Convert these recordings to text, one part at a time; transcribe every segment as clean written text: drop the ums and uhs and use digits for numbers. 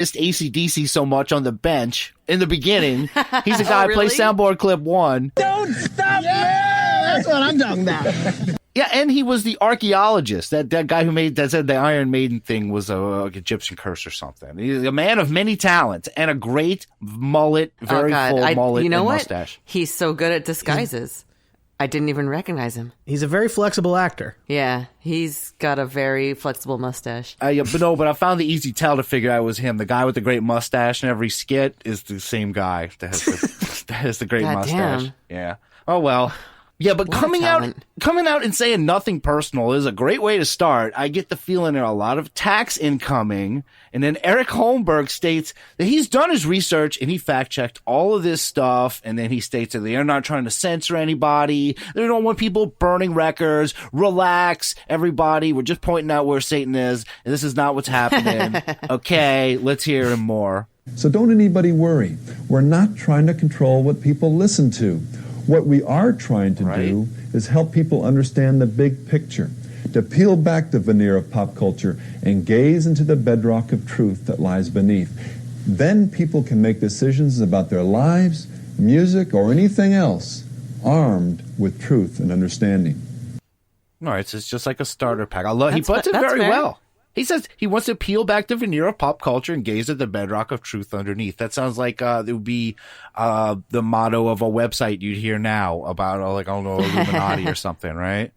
AC/DC so much on the bench in the beginning. He's the guy who plays soundboard clip 1. Don't stop! Yeah, that's what I'm talking about. Yeah, and he was the archaeologist. That guy who said the Iron Maiden thing was a Egyptian curse or something. He's a man of many talents and a great mullet, very full mullet and mustache. He's so good at disguises. I didn't even recognize him. He's a very flexible actor. Yeah, he's got a very flexible mustache. But I found the easy tell to figure out it was him. The guy with the great mustache in every skit is the same guy that has the great mustache. Damn. Yeah. Oh, well. Yeah, but coming out and saying nothing personal is a great way to start. I get the feeling there are a lot of attacks incoming. And then Eric Holmberg states that he's done his research and he fact-checked all of this stuff. And then he states that they're not trying to censor anybody. They don't want people burning records. Relax, everybody. We're just pointing out where Satan is. And this is not what's happening. Okay, let's hear him more. So don't anybody worry. We're not trying to control what people listen to. What we are trying to do is help people understand the big picture, to peel back the veneer of pop culture and gaze into the bedrock of truth that lies beneath. Then people can make decisions about their lives, music, or anything else, armed with truth and understanding. All right, so it's just like a starter pack. He puts it very well. He says he wants to peel back the veneer of pop culture and gaze at the bedrock of truth underneath. That sounds like it would be the motto of a website you'd hear now about, Illuminati or something, right?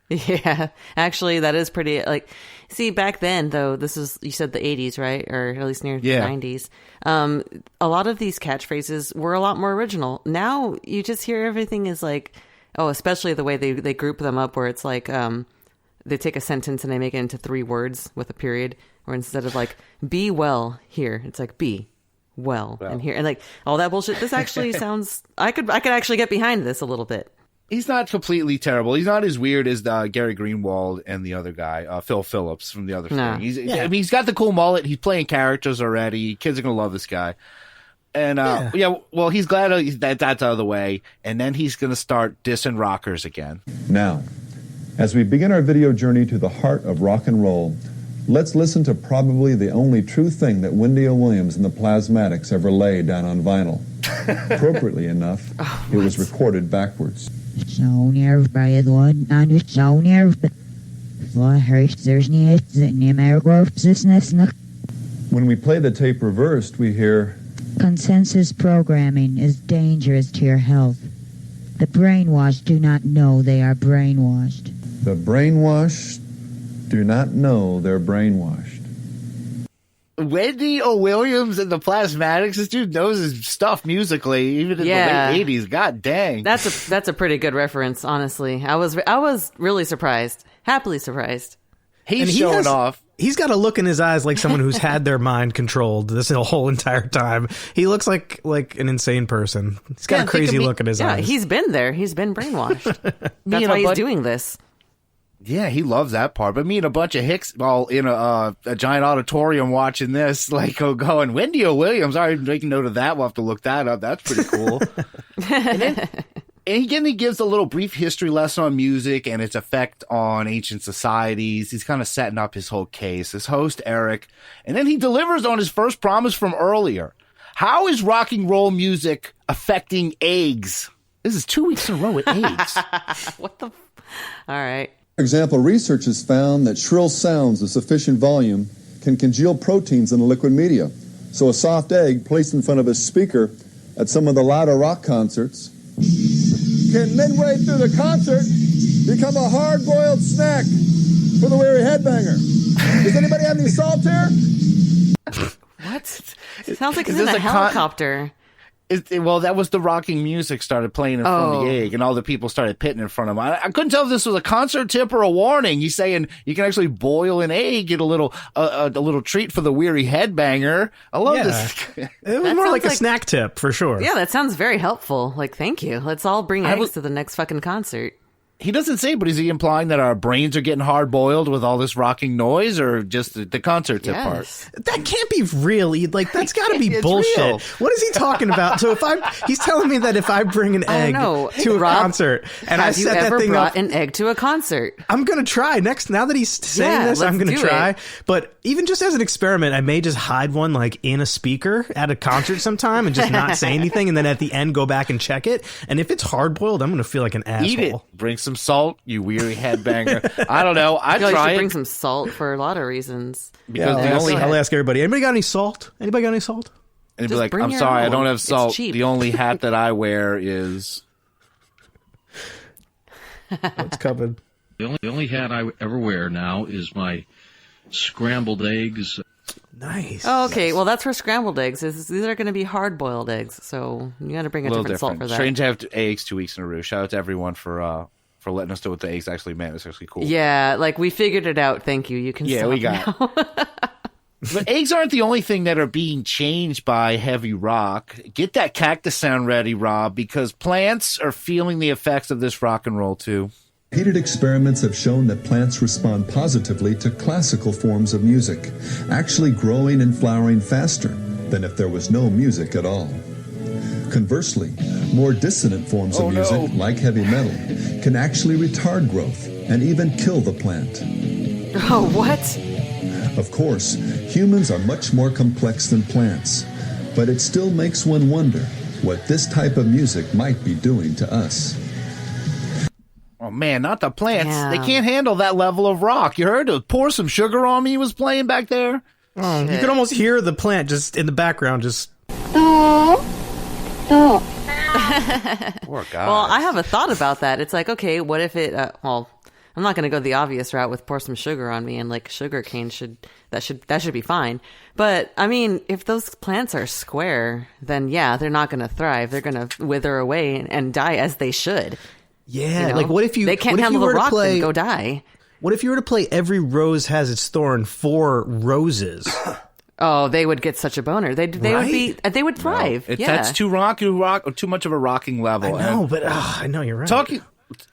Yeah, actually, that is pretty, see, back then, though, this is, you said the 80s, right? Or at least near the 90s. A lot of these catchphrases were a lot more original. Now, you just hear everything is especially the way they group them up where it's they take a sentence and they make it into 3 words with a period, or instead of be well here, it's be well and here, and all that bullshit. This actually sounds, I could actually get behind this a little bit. He's not completely terrible. He's not as weird as Gary Greenwald and the other guy, Phil Phillips from the other thing. He's got the cool mullet. He's playing characters already. Kids are going to love this guy. And, he's glad that's out of the way. And then he's going to start dissing rockers again. Now, as we begin our video journey to the heart of rock and roll, let's listen to probably the only true thing that Wendy O. Williams and the Plasmatics ever laid down on vinyl. Appropriately enough, it was recorded backwards. When we play the tape reversed, we hear, "Consensus programming is dangerous to your health. The brainwashed do not know they are brainwashed. The brainwashed do not know they're brainwashed." Wendy O. Williams and the Plasmatics. This dude knows his stuff musically, even in the late 80s. God dang. That's a pretty good reference, honestly. I was really surprised. Happily surprised. He's showing off. He's got a look in his eyes like someone who's had their mind controlled this whole entire time. He looks like an insane person. He's got a crazy look in his eyes. Yeah, he's been there. He's been brainwashed. That's why he's doing this. Yeah, he loves that part. But me and a bunch of hicks all in a giant auditorium watching this, going, Wendy O. Williams, all right, making note of that. We'll have to look that up. That's pretty cool. And he gives a little brief history lesson on music and its effect on ancient societies. He's kind of setting up his whole case. His host, Eric. And then he delivers on his first promise from earlier. How is rock and roll music affecting eggs? This is 2 weeks in a row with eggs. What the? All right. For example, research has found that shrill sounds of sufficient volume can congeal proteins in a liquid media. So a soft egg placed in front of a speaker at some of the louder rock concerts can midway through the concert become a hard-boiled snack for the weary headbanger. Does anybody have any salt here? What? It sounds like it's in a helicopter. That was the rocking music started playing in front of the egg, and all the people started pitting in front of him. I couldn't tell if this was a concert tip or a warning. He's saying you can actually boil an egg, get a little treat for the weary headbanger. I love this. It was more like a snack tip for sure. Yeah, that sounds very helpful. Thank you. Let's all bring eggs to the next fucking concert. He doesn't say, but is he implying that our brains are getting hard-boiled with all this rocking noise, or just the concert tip part? That can't be real. Like, that's got to be bullshit. Real. What is he talking about? So he's telling me that if I bring an egg to a concert and I set that thing up, an egg to a concert? I'm gonna try next. Now that he's saying this, I'm gonna try. But even just as an experiment, I may just hide one like in a speaker at a concert sometime and just not say anything, and then at the end go back and check it. And if it's hard-boiled, I'm gonna feel like an asshole. Eat it. Bring some salt, you weary headbanger. I don't know. I'd try try it. Bring some salt for a lot of reasons. Because I'll ask everybody. Anybody got any salt? And he'd be like, I'm sorry, I don't have salt. The only hat that I wear is... What's covered? The only hat I ever wear now is my scrambled eggs. Nice. Oh, okay. Well, that's for scrambled eggs. These are going to be hard-boiled eggs, so you got to bring a different salt for that. Strange to have eggs 2 weeks in a row. Shout out to everyone for letting us know what the eggs actually meant. It's actually cool. Yeah, like we figured it out. Thank you. You can. Yeah, we got it. But eggs aren't the only thing that are being changed by heavy rock. Get that cactus sound ready, Rob, because plants are feeling the effects of this rock and roll too. Repeated experiments have shown that plants respond positively to classical forms of music, actually growing and flowering faster than if there was no music at all. Conversely, more dissonant forms of music, like heavy metal, can actually retard growth and even kill the plant. Oh, what? Of course, humans are much more complex than plants, but it still makes one wonder what this type of music might be doing to us. Oh, man, not the plants. Yeah. They can't handle that level of rock. You heard it? Pour Some Sugar on Me was playing back there. Oh, you could almost hear the plant just in the background. Just. Poor guy. Well, I have a thought about that. It's like, okay, what if it? I'm not going to go the obvious route with Pour Some Sugar on Me, and like sugar cane should be fine. But I mean, if those plants are square, then yeah, they're not going to thrive. They're going to wither away and die as they should. Yeah, You know? like what if they can't handle the rock and go die? What if you were to play Every Rose Has Its Thorn for roses? Oh, they would get such a boner. They would thrive. No, yeah, that's too much of a rocking level. I know, but I know you're right.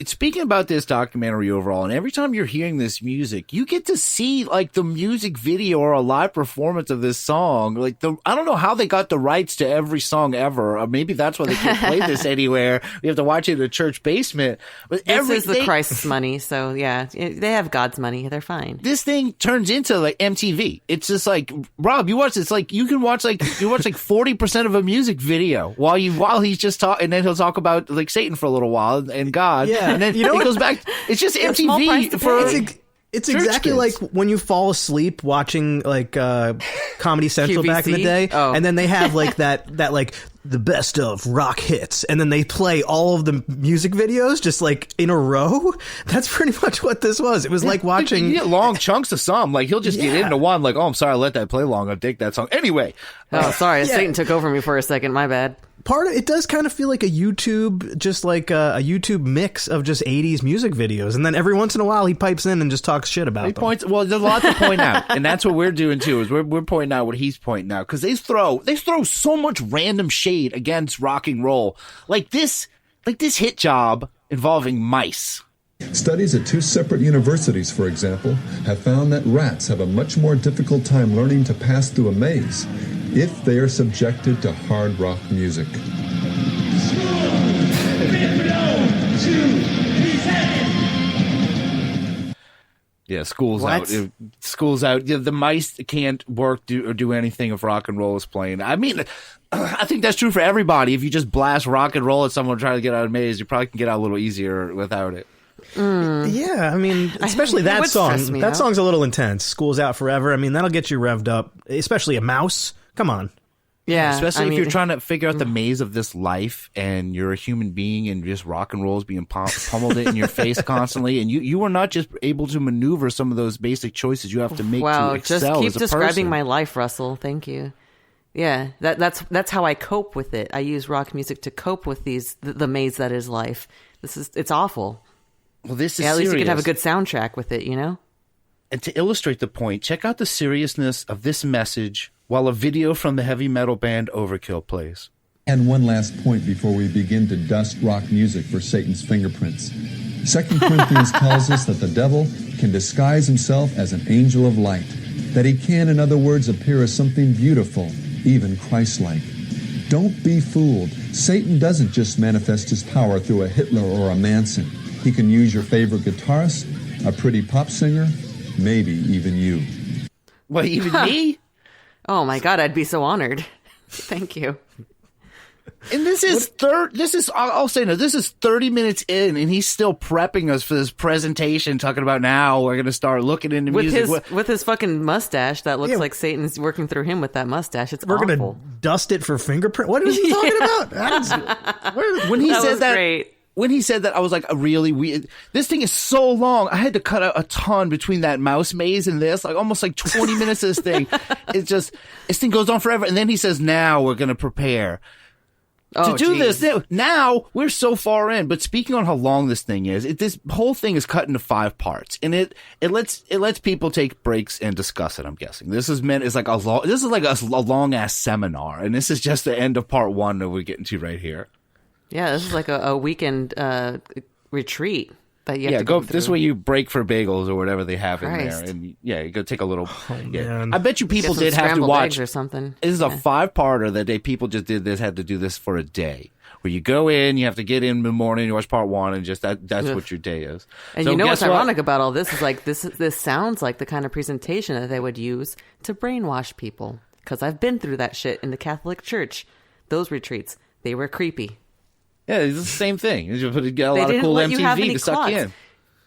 Speaking about this documentary overall, and every time you're hearing this music, you get to see like the music video or a live performance of this song. Like I don't know how they got the rights to every song ever. Or maybe that's why they can't play this anywhere. We have to watch it in a church basement. But this is the Christ's money, so yeah, they have God's money. They're fine. This thing turns into like MTV. It's just like, Rob, you watch this, like you can watch like 40% of a music video while he's just talking, and then he'll talk about like Satan for a little while and God. Yeah, and then it goes back. It's just MTV for. It's exactly like when you fall asleep watching like Comedy Central QVC? Back in the day, Oh. and then they have like that like the best of rock hits, and then they play all of the music videos just like in a row. That's pretty much what this was. It was like watching. You get long chunks of some. Like he'll just get into one. Like, oh, I'm sorry, I let that play long. I'll take that song anyway. Oh, sorry, Satan took over me for a second. My bad. Part of it does kind of feel like a YouTube, just like a YouTube mix of just 80s music videos, and then every once in a while he pipes in and just talks shit about them. Well, there's a lot to point out, and that's what we're doing too. Is we're pointing out what he's pointing out, because they throw so much random shade against rock and roll, like this hit job involving mice. Studies at 2 separate universities, for example, have found that rats have a much more difficult time learning to pass through a maze if they are subjected to hard rock music. Yeah, school's out. School's out. The mice can't work or do anything if rock and roll is playing. I mean, I think that's true for everybody. If you just blast rock and roll at someone trying to get out of a maze, you probably can get out a little easier without it. Yeah, I mean, especially that song. That song's a little intense. School's Out Forever. I mean, that'll get you revved up, especially a mouse. Come on. Yeah, especially if you're trying to figure out the maze of this life, and you're a human being, and just rock and roll is being pummeled in your face constantly, and you are not just able to maneuver some of those basic choices you have to make to excel just keep as a describing person. my life, Russell. Thank you. Yeah, that's how I cope with it. I use rock music to cope with the maze that is life. It's awful. Well, this is at least serious. you can have a good soundtrack with it, you know? And to illustrate the point, check out the seriousness of this message while a video from the heavy metal band Overkill plays. And one last point before we begin to dust rock music for Satan's fingerprints. 2 Corinthians tells us that the devil can disguise himself as an angel of light, that he can, in other words, appear as something beautiful, even Christ-like. Don't be fooled. Satan doesn't just manifest his power through a Hitler or a Manson. He can use your favorite guitarist, a pretty pop singer, maybe even you. What, even me? Oh my God, I'd be so honored. Thank you. And this is I'll say no, this is 30 minutes in and he's still prepping us for this presentation, talking about now we're going to start looking into music. With his fucking mustache that looks like Satan's working through him with that mustache. It's We're awful. going to dust it for fingerprint. What is he talking about? When he said that, great. When he said that, I was like, really weird. This thing is so long. I had to cut out a ton between that mouse maze and this, like almost like 20 minutes of this thing. It's just, this thing goes on forever. And then he says, now we're going to prepare to do this. Now we're so far in. But speaking on how long this thing is, this whole thing is cut into 5 parts, and it lets people take breaks and discuss it. I'm guessing this is like a long ass seminar, and this is just the end of part 1 that we're getting to right here. Yeah, this is like a weekend retreat that you have to go through. This is where you break for bagels or whatever they have in Christ. there, and you go take a little. Man. I bet you people Get some did have to scrambled watch eggs or something. This is a 5-parter that people just had to do this for a day. Where you go in, you have to get in the morning, you watch part 1, and just that's what your day is. And so you know what's what? ironic about all this is like this sounds like the kind of presentation that they would use to brainwash people. Because I've been through that shit in the Catholic Church. Those retreats, they were creepy. Yeah, it's the same thing. You put a lot They of didn't cool let you have MTV any to suck clocks. in.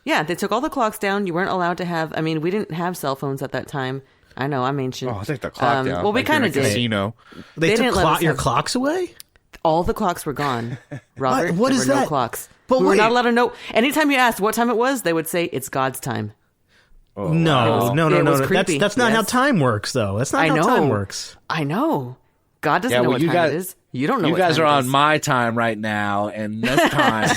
Yeah, they took all the clocks down. You weren't allowed to have. I mean, we didn't have cell phones at that time. I know, I'm ancient. Oh, take the clock down. Well, we like you're kind in of a did. Casino. They took didn't let us your have- clocks away? All the clocks were gone. Robert, What there is were no that? clocks. But we were wait. not allowed to know. Anytime you asked what time it was, they would say it's God's time. Oh, No. It was creepy. That's not how Yes. time works, though. That's not I how know. time works. I know. God doesn't Yeah, know well, what you time guys- it is. You don't know. You what guys time are it on is. my time right now, and this time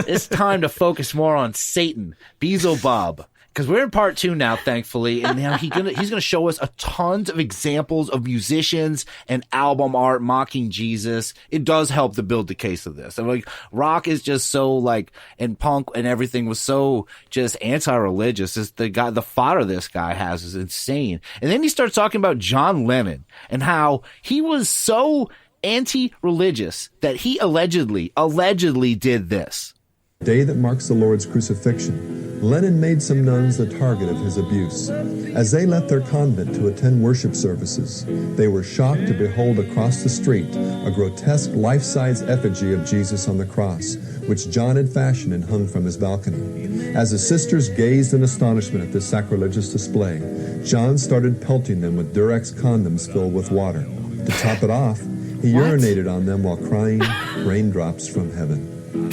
it's time to focus more on Satan, Beelzebub, because we're in part 2 now, thankfully, and now he's gonna show us a tons of examples of musicians and album art mocking Jesus. It does help to build the case of this. And like rock is just so like, and punk and everything was so just anti-religious. The fodder this guy has is insane. And then he starts talking about John Lennon and how he was so anti-religious that he allegedly did this. Day that marks the Lord's crucifixion, Lenin made some nuns the target of his abuse. As they left their convent to attend worship services, they were shocked to behold across the street a grotesque life-size effigy of Jesus on the cross, which John had fashioned and hung from his balcony. As the sisters gazed in astonishment at this sacrilegious display, John started pelting them with Durex condoms filled with water. To top it off, he urinated on them while crying, "Raindrops from heaven."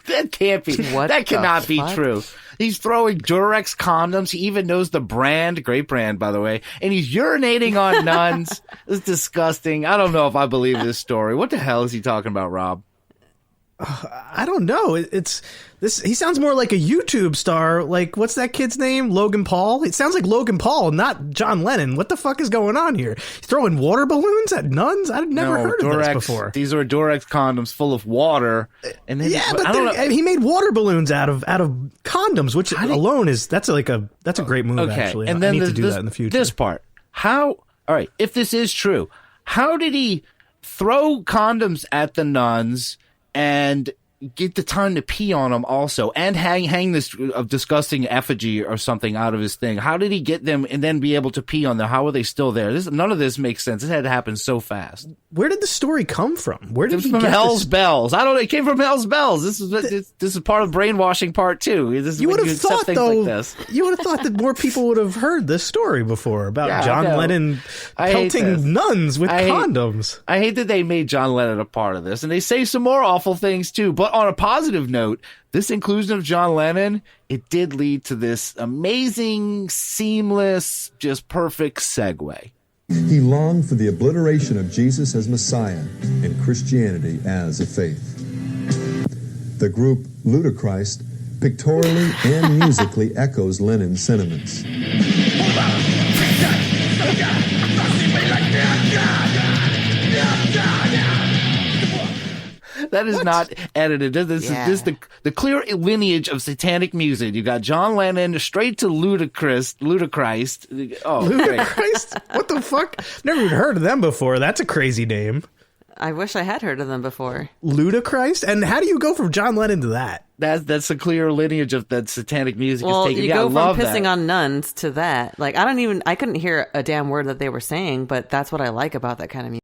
That can't be. That cannot be true. He's throwing Durex condoms. He even knows the brand. Great brand, by the way. And he's urinating on nuns. It's disgusting. I don't know if I believe this story. What the hell is he talking about, Rob? I don't know. It's this. He sounds more like a YouTube star. Like, what's that kid's name? Logan Paul. It sounds like Logan Paul, not John Lennon. What the fuck is going on here? He's throwing water balloons at nuns. I've never heard of this before. These are Durex condoms full of water. And then I don't know. He made water balloons out of condoms, which alone is that's a great move. Okay. Actually, And then I need to do that in the future. This part. All right. If this is true, how did he throw condoms at the nuns and get the time to pee on them also, and hang this disgusting effigy or something out of his thing? How did he get them and then be able to pee on them? How are they still there? None of this makes sense. This had to happen so fast. Where did the story come from? Where did he from get Hell's this? Bells? I don't know. It came from Hell's Bells. This is part of brainwashing part 2. You would have thought, though, like this. you would have thought that more people would have heard this story before about John Lennon pelting nuns with condoms. I hate that they made John Lennon a part of this, and they say some more awful things too. But on a positive note, this inclusion of John Lennon, it did lead to this amazing, seamless, just perfect segue. He longed for the obliteration of Jesus as Messiah and Christianity as a faith. The group Ludachrist pictorially and musically echoes Lennon's sentiments. That is not edited. This is the clear lineage of satanic music. You got John Lennon straight to Ludachrist. Oh, Ludachrist? What the fuck? Never even heard of them before. That's a crazy name. I wish I had heard of them before. Ludachrist? And how do you go from John Lennon to that? That's a clear lineage of that satanic music. Well, is taken. you go from pissing on nuns to that. Like, I couldn't hear a damn word that they were saying, but that's what I like about that kind of music.